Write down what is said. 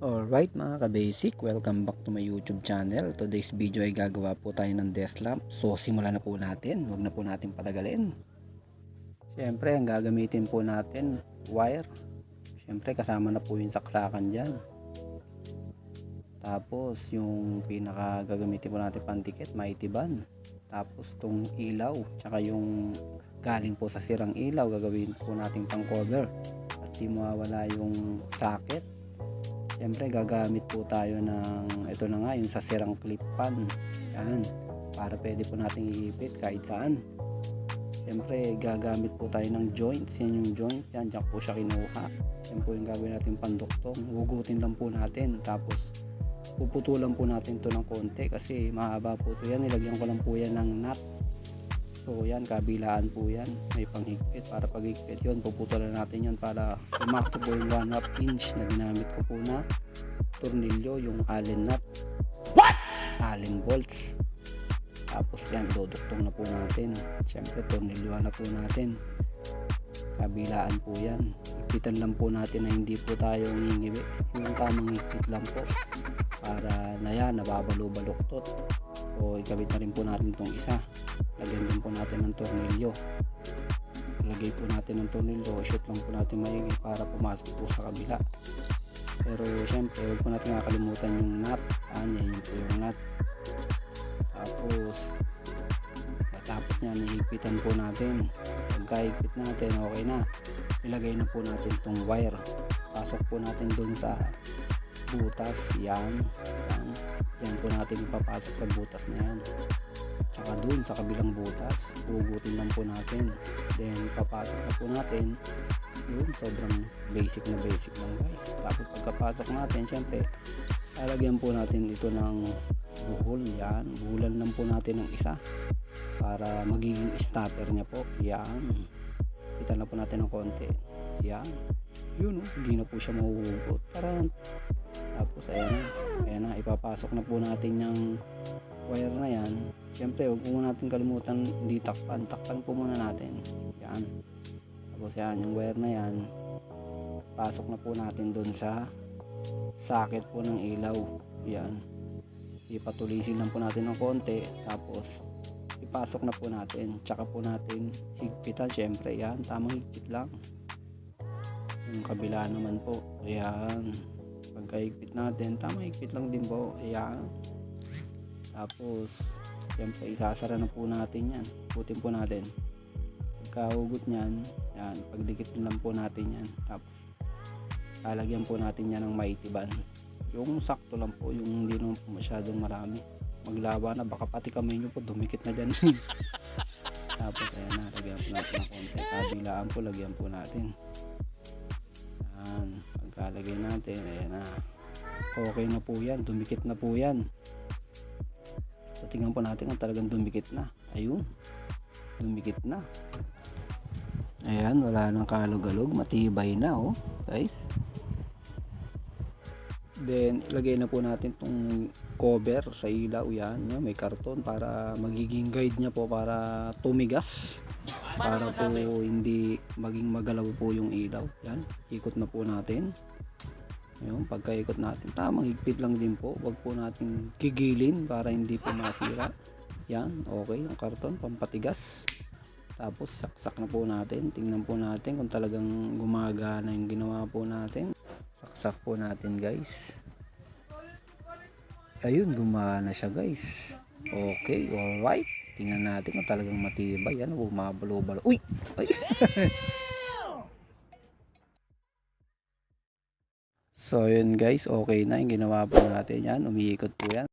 Alright mga ka-basic, welcome back to my YouTube channel. Today's video ay gagawa po tayo ng desk lamp. So simulan na po natin, huwag na po natin patagalin. Siyempre ang gagamitin po natin, wire. Siyempre kasama na po yung saksakan dyan. Tapos yung pinaka gagamitin po natin pandikit, mighty band. Tapos tong ilaw, tsaka yung galing po sa sirang ilaw, gagawin po natin pang cover. At di mawawala yung socket. Siyempre gagamit po tayo ng ito na nga yung sa sirang clip pan. Yan, para pwede po nating iipit kahit saan. Siyempre gagamit po tayo ng joints. Yan yung joint, yan dyan po siya kinuha. Yan po yung gagawin natin panduktong. Hugutin lang po natin, tapos puputulan po natin to ng konti kasi mahaba po to yan. Nilagyan ko lang po yan ng nut. So yan, kabilaan po yan, may panghigpit. Para paghigpit yun, puputulan natin yun para umakto po yung 1/2 inch na ginamit ko po na tornilyo, yung allen nut, allen bolts. Tapos yan, duduktong na po natin. Siyempre tornilyohan na po natin, kabilaan po yan. Higpitan lang po natin na hindi po tayo ngingiwi, yung tamang higpit lang po para na yan, nababalo-baluktot. So ikabit na rin po natin itong isa. Lagyan din po natin ng tornilyo. Lagay po natin ng tornilyo, shoot lang po natin maigi para pumasok po sa kabila. Pero syempre huwag po natin nakakalimutan yung nut. Yan yun po yung nut. Tapos matapos nyan, ihigpitan po natin. Pagkahigpit natin, okay na, ilagay na po natin itong wire. Pasok po natin dun sa butas. Yan po natin ipapasok sa butas na yan, tsaka dun sa kabilang butas hugutin lang po natin, then papasok na po natin. Yun, sobrang basic na basic lang guys. Tapos pagkapasok natin, syempre lalagyan po natin ito ng buhol. Yan, buhulan lang po natin ng isa para magiging stopper nya po. Yan, kita na po natin ng konti. Yan, yun hindi na po siya mahuhugot. Tapos ayan na, ipapasok na po natin yung wire na yan. Siyempre huwag po natin kalimutan hindi takpan po muna natin. Yan, tapos yan, yung wire na yan, pasok na po natin dun sa socket po ng ilaw. Yan, ipatulisin lang po natin ng konti, tapos ipasok na po natin, tsaka po natin higpitan. Siyempre yan, tamang higpit lang. Yung kabila naman po, ayan, pagkahigpit natin, tamang higpit lang din po. Ayan, tapos siyempre isasara na po natin yan. Putin po natin. Pagkahugot nyan, yan, pagdikit lang po natin yan. Tapos lalagyan po natin yan ng mighty band. Yung sakto lang po, yung hindi naman po masyadong marami. Maglaba na, baka pati kamay nyo po dumikit na dyan. Tapos ayan na, lagyan po natin ng konti. Kabilaan po, lagyan po natin. Yan, pagkalagay natin, ayan na, okay na po yan, dumikit na po yan. So tingnan po natin kung talagang dumikit na. Ayun, dumikit na. Ayan, wala nang kalog-alog, matibay na guys. Then ilagay na po natin tong cover sa ilaw. Yan, may karton para magiging guide nya po para tumigas, para po hindi maging magalaw po yung ilaw. Yan, ikot na po natin. Ayun, pagkaikot natin, tamang higpit lang din po, wag po natin gigilin para hindi po masira. Yan, okay yung karton pampatigas. Tapos saksak na po natin, tingnan po natin kung talagang gumagana yung ginawa po natin. Saksak po natin guys. Ayun, gumana siya guys. Okay, alright, tingnan natin kung talagang matibay. Yan, bumabalo-balo. Uy! Ay! So yun guys, okay na yung ginawa po natin. Yan, umiikot po yan.